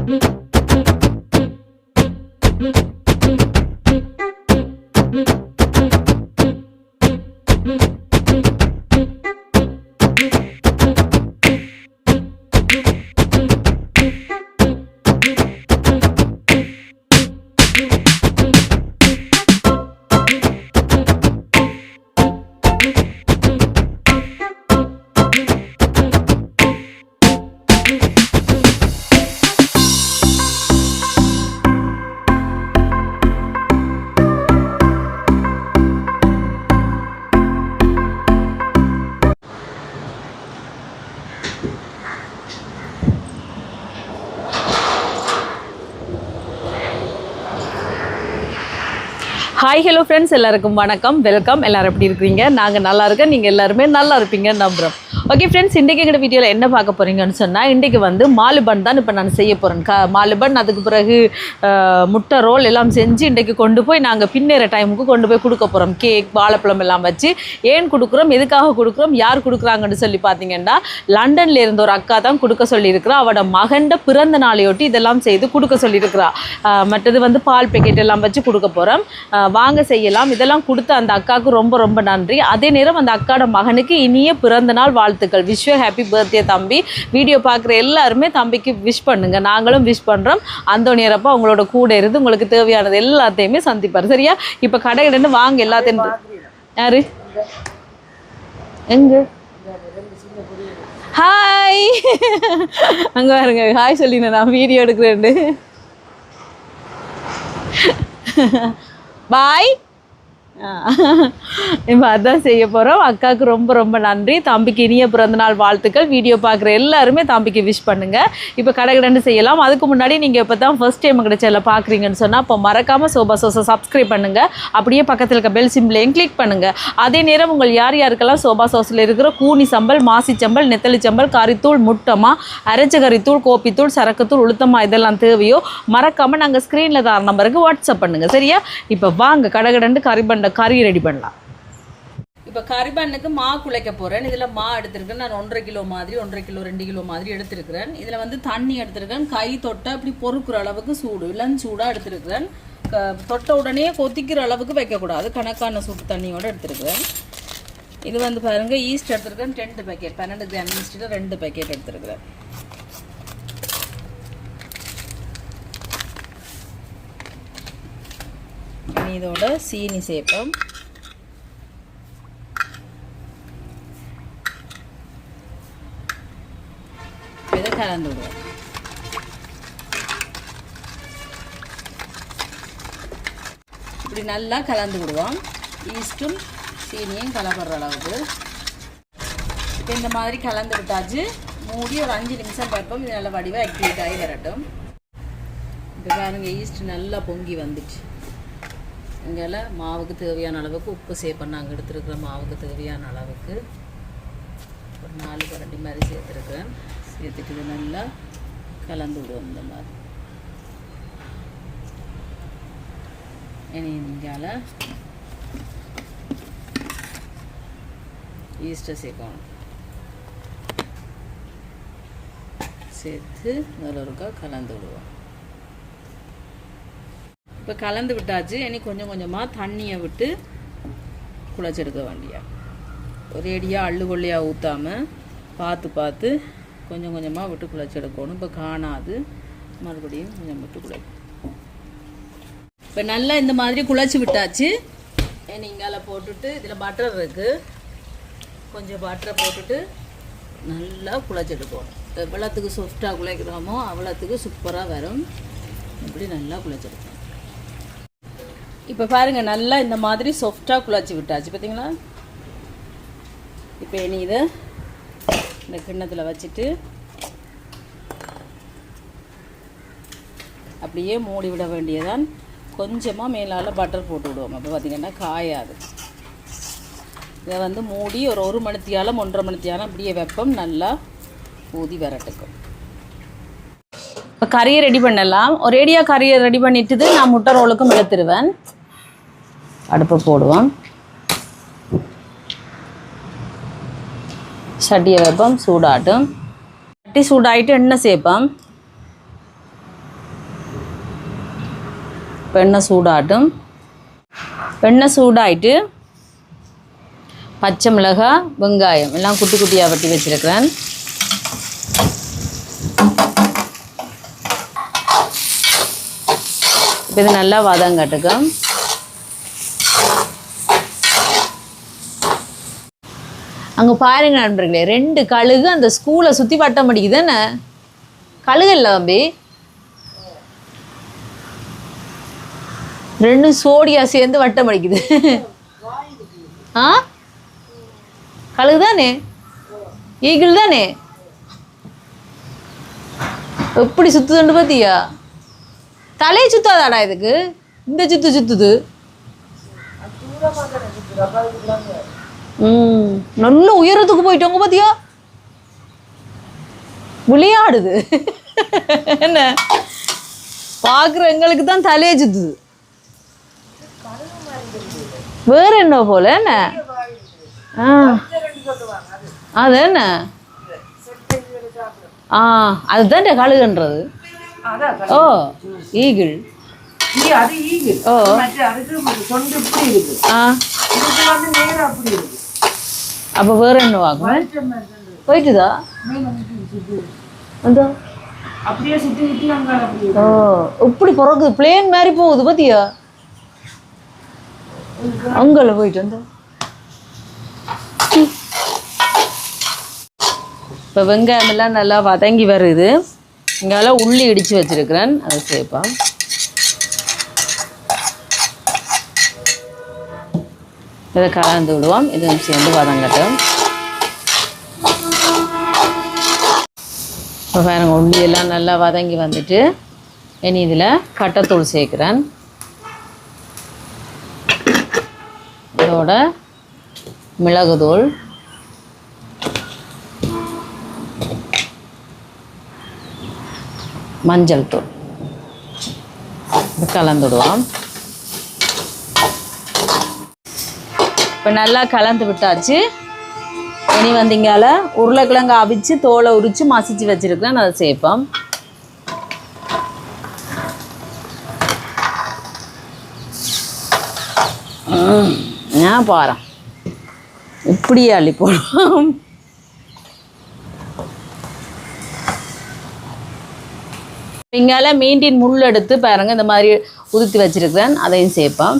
Hi hello friends, எல்லாருக்கும் வணக்கம், welcome. எல்லோரும் எப்படி இருக்கிறீங்க? நாங்கள் நல்லா இருக்கோம், நீங்கள் எல்லாருமே நல்லா இருப்பீங்கன்னு நம்புகிறோம். ஓகே ஃப்ரெண்ட்ஸ், இன்றைக்கி எங்கள் வீடியோவில் என்ன பார்க்க போகிறீங்கன்னு சொன்னால், இன்றைக்கி வந்து மாலுபன் தான் இப்போ நான் செய்ய போகிறேன். மாலுபன், அதுக்கு பிறகு முட்டை ரோல் எல்லாம் செஞ்சு இன்றைக்கி கொண்டு போய் நாங்கள் பின்னேற டைமுக்கு கொண்டு போய் கொடுக்க போகிறோம். கேக், வாழைப்பழம் எல்லாம் வச்சு. ஏன் கொடுக்குறோம், எதுக்காக கொடுக்குறோம், யார் கொடுக்குறாங்கன்னு சொல்லி பார்த்தீங்கன்னா, லண்டனில் இருந்த ஒரு அக்கா தான் கொடுக்க சொல்லியிருக்கிறா. அவட மகண்ட பிறந்த நாளையொட்டி இதெல்லாம் செய்து கொடுக்க சொல்லியிருக்கிறா. மற்றது வந்து பால் பேக்கெட் எல்லாம் வச்சு கொடுக்க போகிறோம். வாங்க செய்யலாம். இதெல்லாம் கொடுத்த அந்த அக்காவுக்கு ரொம்ப ரொம்ப நன்றி. அதே நேரம் அந்த அக்காவோட மகனுக்கு இனிய பிறந்த நாள் வாழ்த்துக்கள். விஷ் யூ ஹாப்பி பர்த்டே தம்பி. வீடியோ பார்க்குற எல்லாருமே தம்பிக்கு விஷ் பண்ணுங்க. நாங்களும் விஷ் பண்ணுறோம். அந்தோனியரப்பா உங்களோட கூட இருந்து உங்களுக்கு தேவையானது எல்லாத்தையுமே சந்திப்பார். சரியா? இப்போ கடையிலேருந்து வாங்க எல்லாத்தையும். யாரு எங்க? ஹாய், அங்கே பாருங்க. ஹாய் சொல்லினேன், நான் வீடியோ எடுக்கிறேன்னு. பாய். இப்போ அதான் செய்ய போகிறோம். அக்காவுக்கு ரொம்ப ரொம்ப நன்றி. தம்பிக்கு இனிய பிறந்தநாள் வாழ்த்துக்கள். வீடியோ பார்க்குற எல்லாருமே தம்பிக்கு விஷ் பண்ணுங்கள். இப்போ கடைக்கடன்னு செய்யலாம். அதுக்கு முன்னாடி நீங்கள் இப்போ தான் ஃபர்ஸ்ட் டைம் எங்கள் சேனலை பார்க்குறீங்கன்னு சொன்னால், இப்போ மறக்காமல் சோபா சோஸை சப்ஸ்கிரைப் பண்ணுங்கள். அப்படியே பக்கத்தில் இருக்க பெல் சிம்பிளையும் கிளிக் பண்ணுங்கள். அதே நேரம் உங்கள் யாருக்கெல்லாம் சோபா சோஸில் இருக்கிற கூனி சம்பல், மாசி சம்பல், நெத்தலி சம்பல், கறித்தூள், முட்டமா, அரைச்ச கறித்தூள், கோப்பித்தூள், சரக்குத்தூள், உளுத்தமா இதெல்லாம் தேவையோ மறக்காமல் நாங்கள் ஸ்க்ரீனில் தர நம்பருக்கு வாட்ஸ்அப் பண்ணுங்கள். சரியா? இப்போ வாங்க கடைக்கடன்னு கறி ரெடி பண்ணலாம். இப்போ கறிபன்னுக்கு மா குழைக்க போகிறேன். இதில் மா எடுத்துருக்கேன். நான் 1.5 கிலோ மாதிரி, 1.5 கிலோ 2 கிலோ மாதிரி எடுத்துருக்கிறேன். இதில் வந்து தண்ணி எடுத்துருக்கேன். கை தொட்ட அப்படி பொறுக்கிற அளவுக்கு சூடு, இளம் சூடாக எடுத்துருக்கிறேன். தொட்ட உடனே கொதிக்கிற அளவுக்கு வைக்கக்கூடாது. கணக்கான சூடு தண்ணியோடு எடுத்துருக்கிறேன். இது வந்து பாருங்கள், ஈஸ்ட் எடுத்துருக்கேன். 2 பேக்கெட், 12 கிராம் ஈஸ்ட்டில் 2 பேக்கெட் எடுத்துருக்கிறேன். இதோட சீனி சேர்ப்போம். இதை கலந்து விடுவோம். இப்படி நல்லா கலந்து விடுவோம். ஈஸ்ட்டும் சீனியும் கலப்படுற அளவுக்கு. இப்போ இந்த மாதிரி கலந்து விட்டாச்சு. மூடி ஒரு 5 நிமிஷம் பார்ப்போம். இது நல்லா வடிவாக ஆக்டிவேட் ஆகி வரட்டும். இப்போ பாருங்க, ஈஸ்ட் நல்லா பொங்கி வந்துச்சு. இங்கே மாவுக்கு தேவையான அளவுக்கு உப்பு சேர்ப்பேன். நாங்கள் எடுத்துருக்கிற மாவுக்கு தேவையான அளவுக்கு ஒரு 4 கரண்டி மாதிரி சேர்த்துருக்குறேன். சேர்த்துட்டு இது நல்லா கலந்து விடுவோம். இந்த மாதிரி இங்கே ஈஸ்ட்டை சேர்க்கணும். சேர்த்து நல்லொருக்கா கலந்து விடுவோம். இப்போ கலந்து விட்டாச்சு. இனி கொஞ்சம் கொஞ்சமாக தண்ணியை விட்டு குழைச்செடுக்க வேண்டியா. ஒரேடியாக அள்ளு கொள்ளையாக ஊற்றாமல் பார்த்து பார்த்து கொஞ்சம் கொஞ்சமாக விட்டு குழைச்செடுக்கணும். இப்போ காணாது, மறுபடியும் கொஞ்சம் விட்டு குழைக்கும். இப்போ நல்லா இந்த மாதிரி குழைச்சி விட்டாச்சு. இங்கால போட்டுட்டு இதில் பட்டர் இருக்குது, கொஞ்சம் பட்டரை போட்டுட்டு நல்லா குழைச்செடுக்கணும். எவ்வளோத்துக்கு சாஃப்டாக குழைக்கிறோமோ அவ்வளோத்துக்கு சூப்பராக வரும். இப்படி நல்லா குழைச்செடுக்கணும். இப்போ பாருங்கள், நல்லா இந்த மாதிரி சாஃப்டாக குழச்சி விட்டாச்சு. பார்த்தீங்களா? இப்போ இனி இதை இந்த கிண்ணத்தில் வச்சுட்டு அப்படியே மூடி விட வேண்டியதான். கொஞ்சமாக மேலால் பட்டர் போட்டு விடுவோம். அப்போ பார்த்திங்கன்னா காயாது. இதை வந்து மூடி ஒரு 1 மணித்தியாலம் 1.5 மணித்தியாலம் அப்படியே வைப்போம். நல்லா ஊதி வரட்டுக்கும். இப்போ கறியை ரெடி பண்ணலாம். ஒரேடியாக கறியை ரெடி பண்ணிட்டு நான் முட்டை ரோலுக்கும் எடுத்துருவேன். அடுப்பு போடுவோம். சட்டியை வைப்போம். சூடாட்டும். சட்டி சூடாகிட்டு எண்ணெய் சேர்ப்போம். இப்போ எண்ணெய் சூடாட்டும். எண்ணெய் சூடாயிட்டு பச்சை மிளகாய் வெங்காயம் எல்லாம் குட்டி குட்டியாக வெட்டி வச்சுருக்கிறேன். இப்போ இது நல்லா வதங்கட்டுக்கும். அங்கே பாருங்க நண்பர்களே, 2 கழுகு அந்த ஸ்கூலை சுற்றி வட்டம் அடிக்குது. என்ன கழுகு இல்லை தம்பி, 2 சோடியா சேர்ந்து வட்டம் அடிக்குது. ஆ கழுகு தானே, ஈகிள் தானே, எப்படி சுற்றுதுன்னு பார்த்தியா? தலையை சுத்தாதாடா இதுக்கு, இந்த சுத்துது. நல்ல உயரத்துக்கு போயிட்டோங்க பார்த்தியா, விளையாடுது. என்ன பார்க்குற எங்களுக்கு தான் தலையை சுத்துது, வேற என்ன போல. என்ன அது என்ன அதுதான் கழுகுன்றது. ஓ ஈகிள். ஓ அப்போ வேற என்ன வாங்க போயிட்டுதா? ஓ இப்படி பிறகுது, பிளேன் மாதிரி போகுது பார்த்தியா? அங்கே போயிட்டு வந்தோம். இப்போ வெங்காயம் எல்லாம் நல்லா வதங்கி வருது. இங்கெல்லாம் உள்ளி இடித்து வச்சுருக்கிறேன், அதை சேர்ப்போம். இதை கலந்து விடுவோம். இதுவும் சேர்ந்து வதங்கட்டும். இப்போ பாருங்க, உள்ளியெல்லாம் நல்லா வதங்கி வந்துட்டு இனி இதில் கட்டைத்தூள் சேர்க்குறேன். இதோட மிளகுத்தூள், மஞ்சள் தூள் கலந்துடுவோம். இப்போ நல்லா கலந்து விட்டாச்சு. இனி வந்தீங்கால உருளைக்கிழங்கு அவிச்சு தோலை உரித்து மசிச்சு வச்சுருக்கிறேன், அதை சேர்ப்போம். நான் பாறேன் இப்படியே அள்ளி போடுவோம். இங்கால மீண்டின் முள் எடுத்து பாருங்க இந்த மாதிரி உதுத்தி வச்சிருக்கிறேன், அதையும் சேர்ப்போம்.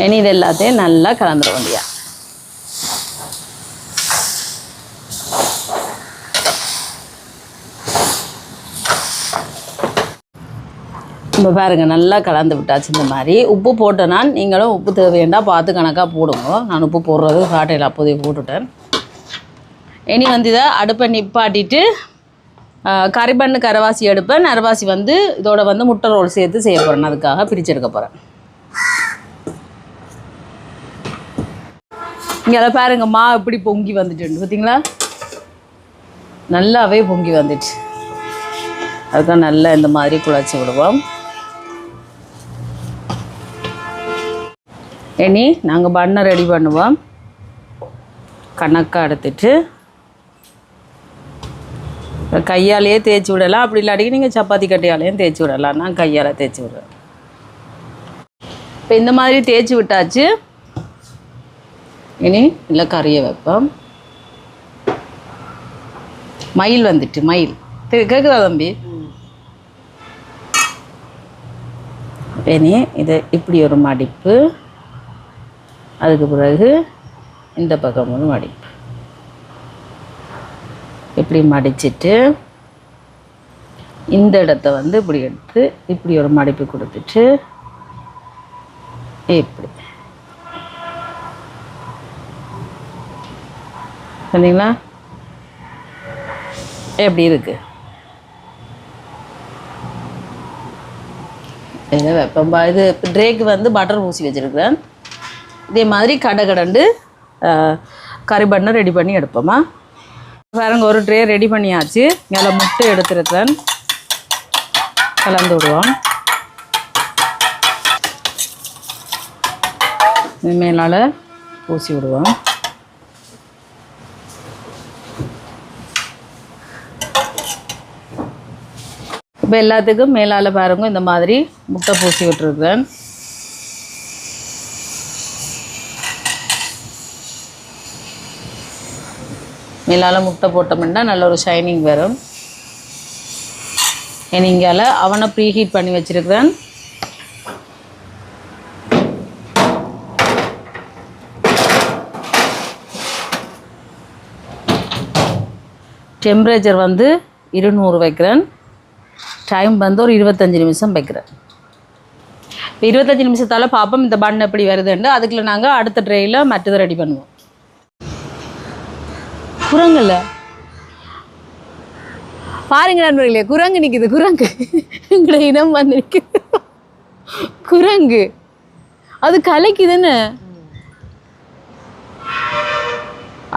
இனி இது எல்லாத்தையும் நல்லா கலந்துட வேண்டியா. இப்போ பாருங்கள் நல்லா கலந்து விட்டாச்சு. இந்த மாதிரி உப்பு போட்டேன்னா நீங்களும் உப்பு தேவையாண்டா பார்த்து கணக்காக போடுங்க. நான் உப்பு போடுறது காட்டையில் அப்போதைய போட்டுட்டேன். இனி வந்து இதை அடுப்பை நிப்பாட்டிட்டு கறிபண்ணு கரவாசி எடுப்பேன். அரைவாசி வந்து இதோட வந்து முட்டை ரோல் சேர்த்து செய்ய போகிறேன், அதுக்காக பிரித்து எடுக்க போகிறேன். இங்கே அதை பாருங்க, மா எப்படி பொங்கி வந்துட்டு பார்த்தீங்களா? நல்லாவே பொங்கி வந்துட்டு. அதுதான் நல்லா இந்த மாதிரி குழச்சி விடுவோம். இனி நாங்கள் பண்ணை ரெடி பண்ணுவோம். கணக்காக எடுத்துட்டு கையாலேயே தேய்ச்சி விடலாம், அப்படி இல்லாட்டி நீங்கள் சப்பாத்தி கட்டையாலேயும் தேய்ச்சி விடலாம். நான் கையால் தேய்ச்சி விடுவேன். இப்போ இந்த மாதிரி தேய்ச்சி விட்டாச்சு. இனி இல்லை கறியை வைப்போம். மயில் வந்துட்டு, மயில் கேட்குதா தம்பி? இனி இது இப்படி ஒரு மடிப்பு, அதுக்கு பிறகு இந்த பக்கம் ஒரு மடிப்பு, இப்படி மடிச்சிட்டு இந்த இடத்த வந்து இப்படி எடுத்து இப்படி ஒரு மடிப்பு கொடுத்துட்டு இப்படி சொன்னீங்களா? எப்படி இருக்குது? இதை வைப்போம். இது ட்ரேக்கு வந்து பட்டர் பூசி வச்சுருக்கிறேன். இதே மாதிரி கடண்டு கறி பண்ணை ரெடி பண்ணி எடுப்போமா. பாருங்க, ஒரு ட்ரே ரெடி பண்ணியாச்சு. மேலே முட்டை எடுத்துருக்கேன், கலந்து விடுவோம். மேலால் பூசி விடுவோம். இப்போ எல்லாத்துக்கும் மேலால் பாருங்க இந்த மாதிரி முட்டை பூசி விட்டுருக்குறேன். மேலால் முட்டை போட்டோம்னா நல்ல ஒரு ஷைனிங் வரும். இங்கால அவனை ப்ரீ ஹீட் பண்ணி வச்சுருக்கிறேன். டெம்பரேச்சர் வந்து 200 வைக்கிறேன். டைம் வந்து ஒரு 25 நிமிஷம் வைக்கிறேன். இப்போ 25 நிமிஷத்தால் பார்ப்போம் இந்த பன் எப்படி வருதுன்னு. அதுக்குள்ள நாங்கள் அடுத்த ட்ரேயில் மற்றதை ரெடி பண்ணுவோம். குரங்குல பாருங்க நண்பர்களே, குரங்கு நிற்குது. குரங்கு எங்கட இனம் வந்துருக்கு. குரங்கு அது கலைக்குதுன்னு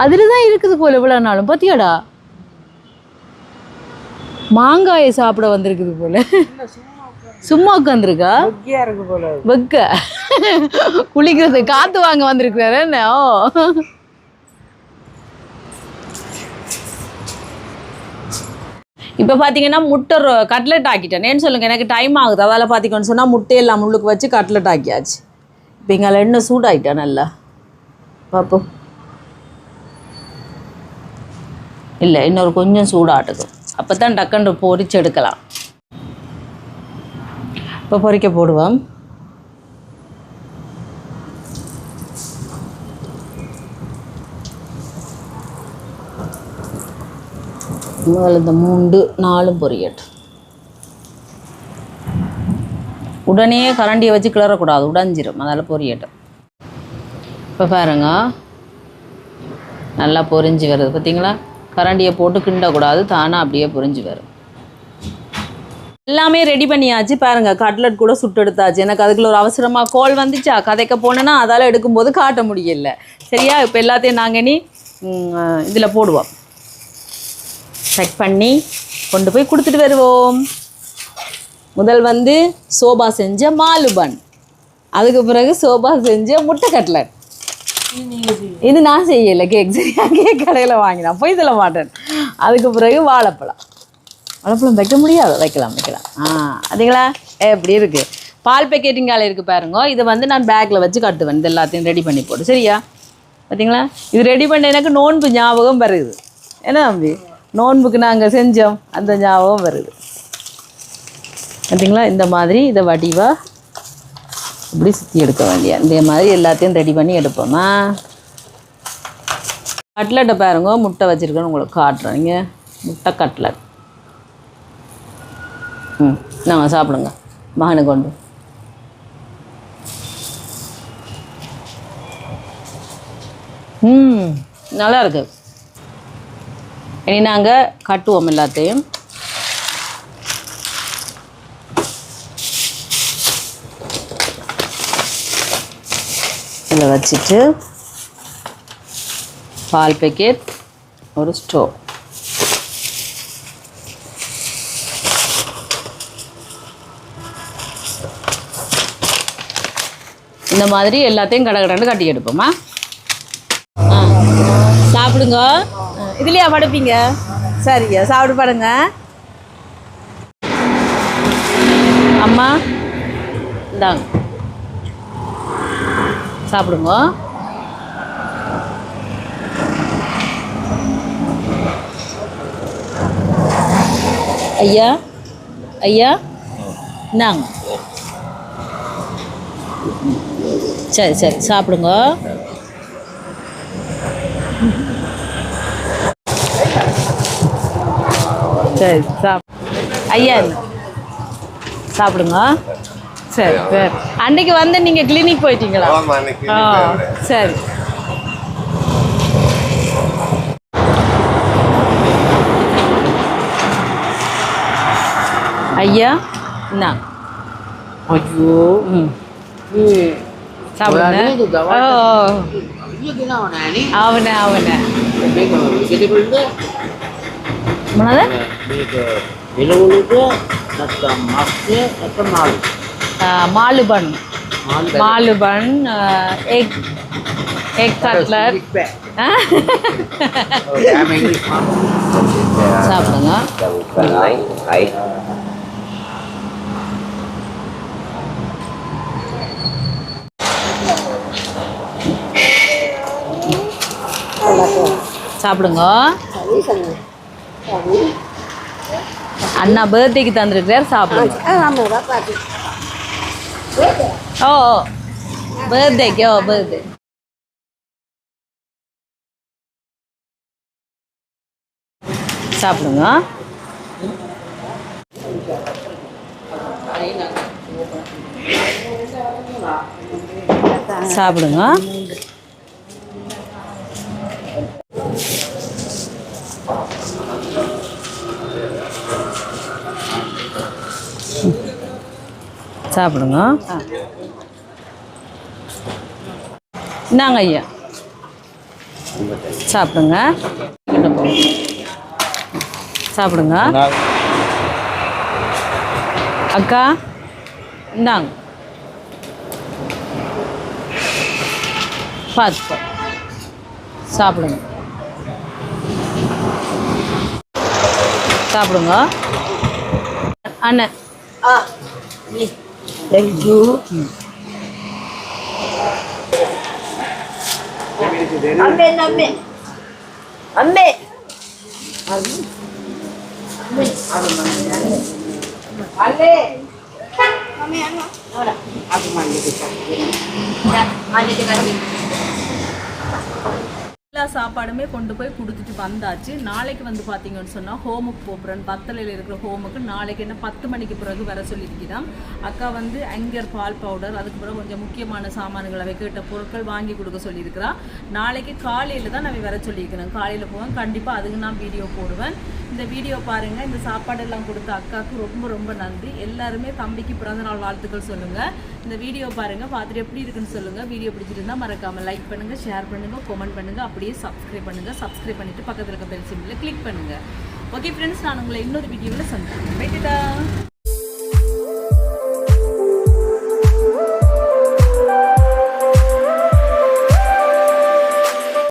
அதில் தான் இருக்குது போல இவ்வளோ நாளும். பார்த்தியாடா, மாங்காயை சாப்பிட வந்திருக்குது போல. சும்மா உட்காந்துருக்கா வெக்க குளிக்கிறது காத்து வாங்க வந்திருக்கிறாரு என்ன. ஓ இப்போ பார்த்தீங்கன்னா முட்டை கட்லெட் ஆக்கிட்டேன். ஏன்னு சொல்லுங்கள், எனக்கு டைம் ஆகுது. அதால் பார்த்தீங்கன்னு சொன்னால் முட்டையெல்லாம் முள்ளுக்கு வச்சு கட்லெட் ஆக்கியாச்சு. இப்போ இங்கே எண்ணெய் சூடாகிட்டேன் நல்லா. பார்ப்போம். இல்லை, இன்னொரு கொஞ்சம் சூடாகட்டும். அப்போ தான் டக்குன்னு பொரிச்சு எடுக்கலாம். இப்போ பொரிக்க போடுவோம். முதல்ல இந்த 3-4 பொரியட்டும். உடனே கரண்டியை வச்சு கிளறக்கூடாது, உடஞ்சிரும். அதில் பொரியட்டும். இப்போ பாருங்க நல்லா பொரிஞ்சு வருது. பார்த்தீங்களா, கரண்டியை போட்டு கிண்டக்கூடாது, தானாக அப்படியே பொரிஞ்சு வரும். எல்லாமே ரெடி பண்ணியாச்சு. பாருங்கள், கட்லெட் கூட சுட்டு எடுத்தாச்சு. எனக்கு அதுக்குள்ள ஒரு அவசரமாக கால் வந்துச்சா, கதைக்க போனேன்னா அதால் எடுக்கும்போது காட்ட முடியல. சரியா, இப்போ எல்லாத்தையும் நாங்கள் இனி இதில் போடுவோம். செக் பண்ணி கொண்டு போய் கொடுத்துட்டு வருவோம். முதல் வந்து சோபா செஞ்ச மாலுபன், அதுக்கு பிறகு சோபா செஞ்ச முட்டை கட்லட். இது நான் செய்யலை, கேக் சரியா, கேக் கடையில் வாங்கினேன், போய் சொல்ல மாட்டேன். அதுக்கு பிறகு வாழைப்பழம். வாழைப்பழம் வைக்க முடியாது, வைக்கலாம். அதுங்களா எப்படி இருக்குது. பால் பேக்கெட்டிங்கால இருக்குது பாருங்க. இதை வந்து நான் பேக்கில் வச்சு கட்டுவேன். இது எல்லாத்தையும் ரெடி பண்ணி போட்டு. சரியா, பார்த்தீங்களா, இது ரெடி பண்ண எனக்கு நோன்பு ஞாபகம் வருது. என்ன தம்பி, நோன்புக்கு நாங்கள் செஞ்சோம், அந்த ஞாபகம் வருது. பார்த்தீங்களா, இந்த மாதிரி இதை வடிவாக இப்படி சுற்றி எடுக்க வேண்டிய. இந்த மாதிரி எல்லாத்தையும் ரெடி பண்ணி எடுப்போமா. கட்லெட்டை பாருங்க, முட்டை வச்சுருக்கேன்னு உங்களுக்கு காட்டுறேன். இங்கே முட்டை கட்லட். நாங்கள் சாப்பிடுங்க மகனை கொண்டு. நல்லா இருக்கு. இனி நாங்கள் கட்டுவோம் எல்லாத்தையும். இதில் வச்சுட்டு பால் பேக்கெட், ஒரு ஸ்டோவ். இந்த மாதிரி எல்லாத்தையும் கடகடன்னு கட்டி எடுப்போமா. சாப்பிடுங்க. இதுலையா படுப்பீங்க? சரியா, சாப்பிடு பாருங்க. அம்மா இந்தாங்க, சாப்பிடுங்க. ஐயா ஐயா இந்தாங்க. சரி சரி, சாப்பிடுங்க. சரி ஐயா சாப்பிடுங்க. சரி சரி. அன்னைக்கு வந்து நீங்கள் கிளினிக் போயிட்டீங்களா? சரி. ஐயா என்ன? ஐயோ சாப்பிடுங்க. அவனை அவனை மாலுபன், மாலுபன், எக் கட்லட். சாப்பிடுங்க. சாப்பிடுங்க. அண்ணா பர்த்டேக்கு தந்துருக்கிறார், சாப்பிடுங்க. ஓ பர்த்டேக்கு, ஓ பர்த்டே. சாப்பிடுங்க. சாப்பிடுங்க. சாப்பிடுங்க. இந்தாங்க ஐயா, சாப்பிடுங்க. சாப்பிடுங்க. அக்கா இந்தாங்க, பார்த்து சாப்பிடுங்க. சாப்பிடுங்க அண்ணன். தேங்க்யூ. அம்மே அம்மே அம்மே அல்லே அம்மே அண்ணா அவரா அது மாண்டிட்டு எல்லா சாப்பாடுமே கொண்டு போய் கொடுத்துட்டு வந்தாச்சு. நாளைக்கு வந்து பார்த்தீங்கன்னு சொன்னால் ஹோமுக்கு போகிறேன். பத்தலையில் இருக்கிற ஹோமுக்கு நாளைக்கு என்ன 10 மணிக்கு பிறகு வர சொல்லியிருக்கிறோம். அக்கா வந்து ஆங்கர் பால் பவுடர், அதுக்கு பிறகு கொஞ்சம் முக்கியமான சாமான்களை வைக்கிட்ட பொருட்கள் வாங்கி கொடுக்க சொல்லியிருக்கிறா. நாளைக்கு காலையில் தான் நான் வர சொல்லியிருக்கிறேன். காலையில் போவேன், கண்டிப்பாக அதுக்கு நான் வீடியோ போடுவேன். இந்த வீடியோ பாருங்கள். இந்த சாப்பாடெல்லாம் கொடுத்த அக்காவுக்கு ரொம்ப ரொம்ப நன்றி. எல்லாருமே தம்பிக்கு பிறந்தநாள் வாழ்த்துக்கள் சொல்லுங்கள். இந்த வீடியோ பாருங்கள், பார்த்துட்டு எப்படி இருக்குன்னு சொல்லுங்கள். வீடியோ பிடிச்சிருந்தா மறக்காமல் லைக் பண்ணுங்கள், ஷேர் பண்ணுங்கள், கமெண்ட் பண்ணுங்கள், அப்படியே சப்ஸ்கிரைப் பண்ணுங்கள். சப்ஸ்கிரைப் பண்ணிவிட்டு பக்கத்தில் இருக்க பெல் சிம்பிளை கிளிக் பண்ணுங்கள். ஓகே ஃப்ரெண்ட்ஸ், நான் உங்களை இன்னொரு வீடியோவில் சந்திக்கிறேன்.